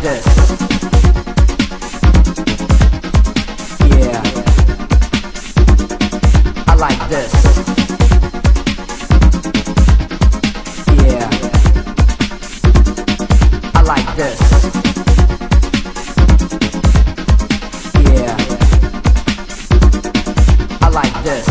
this. Yeah. I like this. Yeah. I like this. Yeah. I like this.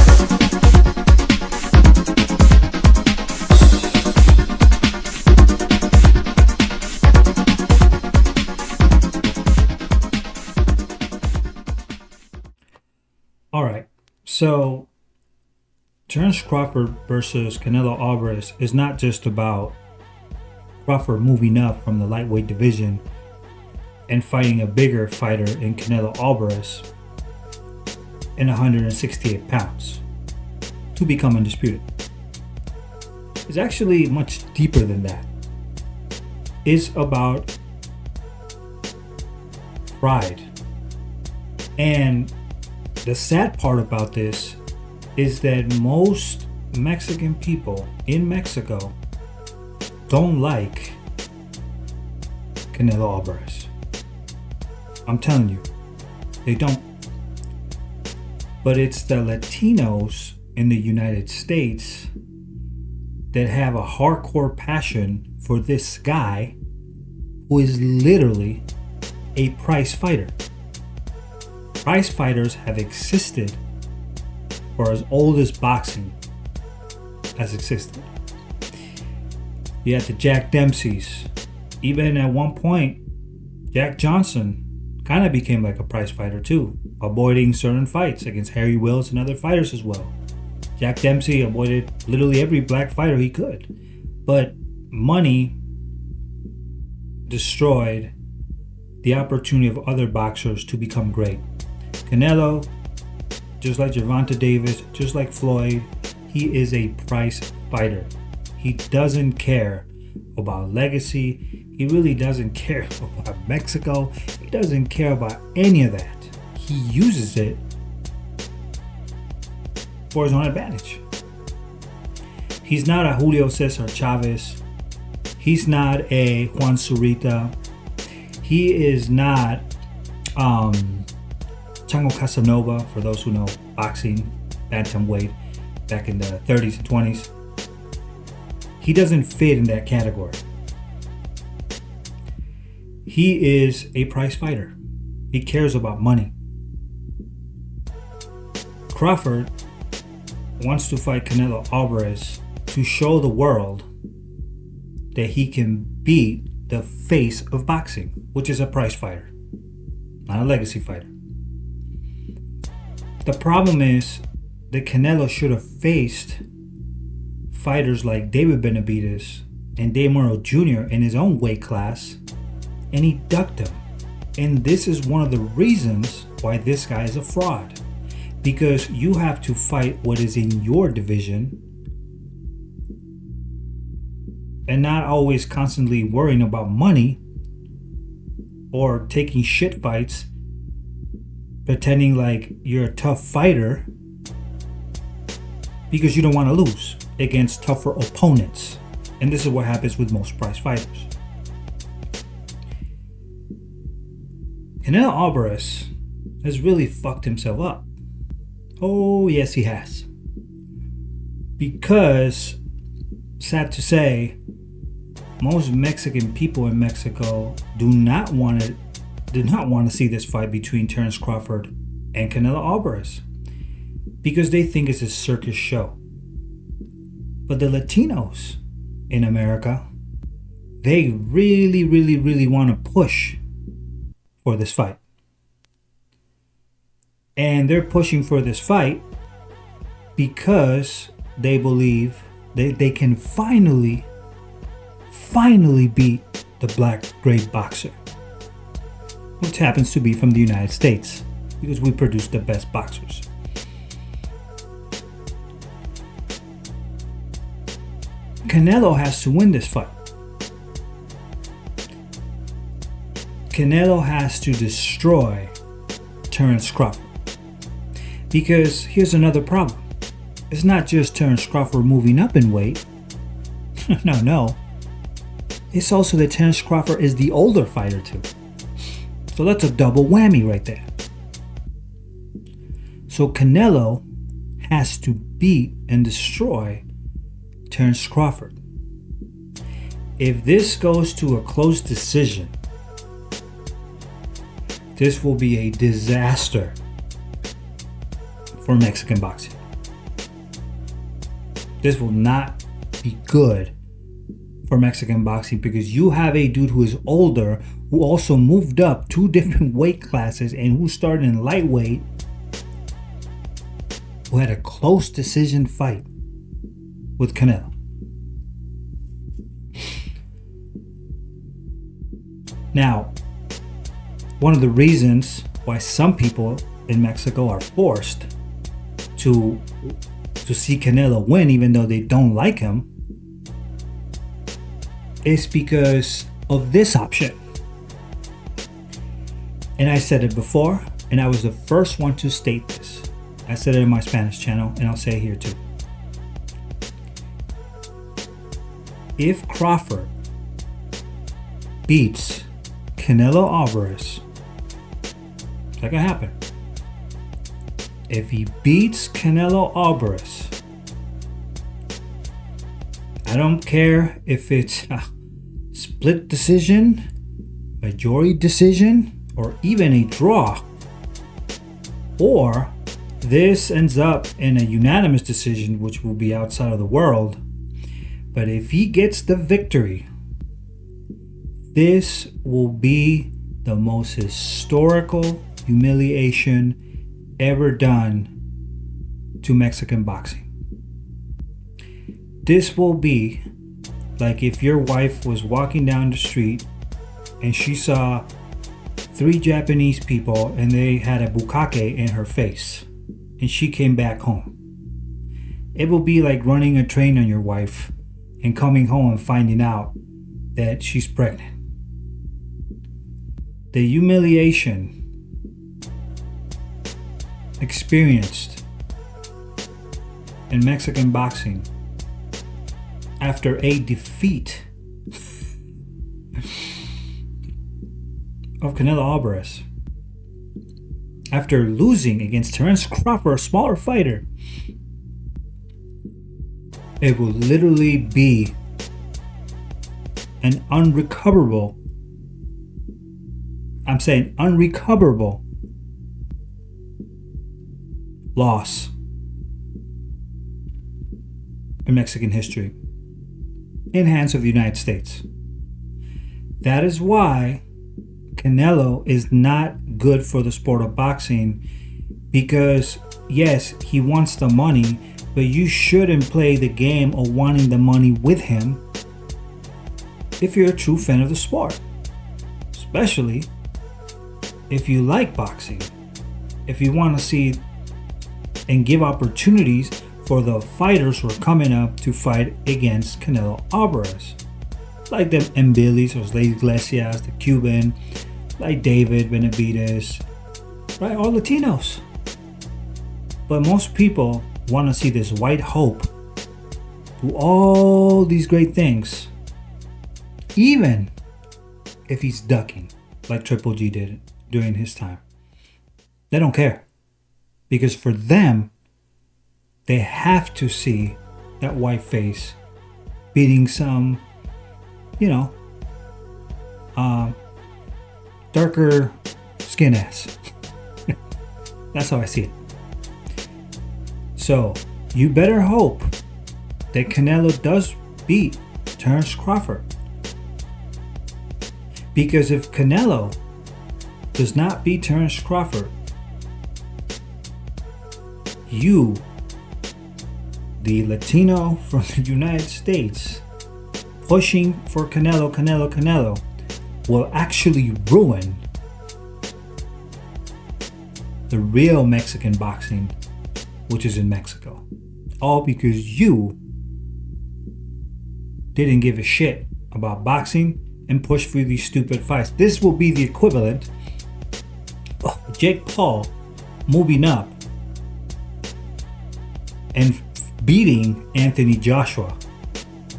All right, so Terence Crawford versus Canelo Alvarez is not just about Crawford moving up from the lightweight division and fighting a bigger fighter in Canelo Alvarez in 168 pounds to become undisputed. It's actually much deeper than that. It's about pride. And the sad part about this is that most Mexican people in Mexico don't like Canelo Alvarez. I'm telling you, they don't. But it's the Latinos in the United States that have a hardcore passion for this guy who is literally a prize fighter. Prize fighters have existed for as old as boxing has existed. You had the Jack Dempseys. Even at one point, Jack Johnson kind of became like a prize fighter too, avoiding certain fights against Harry Wills and other fighters as well. Jack Dempsey avoided literally every black fighter he could. But money destroyed the opportunity of other boxers to become great. Canelo, just like Gervonta Davis, just like Floyd, he is a prize fighter. He doesn't care about legacy. He really doesn't care about Mexico. He doesn't care about any of that. He uses it for his own advantage. He's not a Julio Cesar Chavez. He's not a Juan Zurita. He is not Chango Casanova, for those who know boxing, bantamweight, back in the 30s and 20s. He doesn't fit in that category. He is a prize fighter. He cares about money. Crawford wants to fight Canelo Alvarez to show the world that he can beat the face of boxing, which is a prize fighter, not a legacy fighter. The problem is that Canelo should have faced fighters like David Benavidez and Dave Morrow Jr. in his own weight class, and he ducked them. And this is one of the reasons why this guy is a fraud. Because you have to fight what is in your division and not always constantly worrying about money or taking shit fights, pretending like you're a tough fighter because you don't want to lose against tougher opponents. And this is what happens with most prize fighters. Canelo Alvarez has really fucked himself up. Oh, yes, he has. Because, sad to say, most Mexican people in Mexico do not want to see this fight between Terence Crawford and Canelo Alvarez, because they think it's a circus show. But the Latinos in America, they really, really, really want to push for this fight. And they're pushing for this fight because they believe they can finally beat the black great boxer, which happens to be from the United States, because we produce the best boxers. Canelo has to win this fight. Canelo has to destroy Terence Crawford. Because here's another problem. It's not just Terence Crawford moving up in weight. No. It's also that Terence Crawford is the older fighter too. So that's a double whammy right there. So Canelo has to beat and destroy Terence Crawford. If this goes to a close decision, this will be a disaster for Mexican boxing. This will not be good for Mexican boxing because you have a dude who is older, who also moved up 2 different weight classes and who started in lightweight, who had a close decision fight with Canelo. Now, one of the reasons why some people in Mexico are forced to see Canelo win, even though they don't like him, is because of this option. And I said it before, and I was the first one to state this. I said it in my Spanish channel, and I'll say it here too. If Crawford beats Canelo Alvarez, it's not gonna happen. If he beats Canelo Alvarez, I don't care if it's a split decision, majority decision, or even a draw, or this ends up in a unanimous decision, which will be outside of the world. But if he gets the victory, this will be the most historical humiliation ever done to Mexican boxing. This will be like if your wife was walking down the street and she saw 3 Japanese people and they had a bukkake in her face and she came back home. It will be like running a train on your wife and coming home and finding out that she's pregnant. The humiliation experienced in Mexican boxing after a defeat of Canelo Alvarez, after losing against Terence Crawford, a smaller fighter, it will literally be an unrecoverable loss in Mexican history in hands of the United States. That is why Canelo is not good for the sport of boxing, because yes, he wants the money, but you shouldn't play the game of wanting the money with him if you're a true fan of the sport, especially if you like boxing, if you want to see and give opportunities for the fighters who are coming up to fight against Canelo Alvarez, like the Mbillis or Iglesias, the Cuban, like David Benavidez, right? All Latinos. But most people want to see this white hope do all these great things, even if he's ducking like Triple G did during his time. They don't care, because for them, they have to see that white face beating some, darker skin ass. That's how I see it. So you better hope that Canelo does beat Terence Crawford, because if Canelo does not beat Terence Crawford, you, the Latino from the United States, pushing for Canelo, will actually ruin the real Mexican boxing, which is in Mexico. All because you didn't give a shit about boxing and push for these stupid fights. This will be the equivalent of Jake Paul moving up and beating Anthony Joshua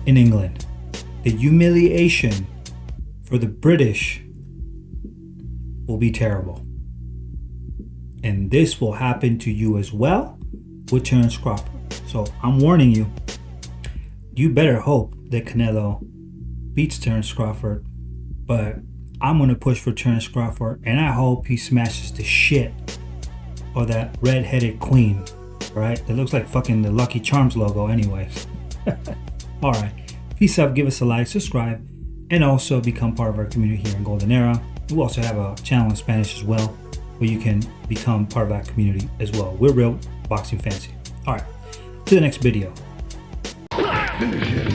in England. The humiliation for the British will be terrible. And this will happen to you as well with Terence Crawford. So I'm warning you, you better hope that Canelo beats Terence Crawford. But I'm going to push for Terence Crawford, and I hope he smashes the shit or that red-headed queen, right? That looks like fucking the Lucky Charms logo anyways. Alright, peace out, give us a like, subscribe, and also become part of our community here in Golden Era. We also have a channel in Spanish as well, where you can become part of that community as well. We're real boxing fancy. Alright, to the next video. Finish him.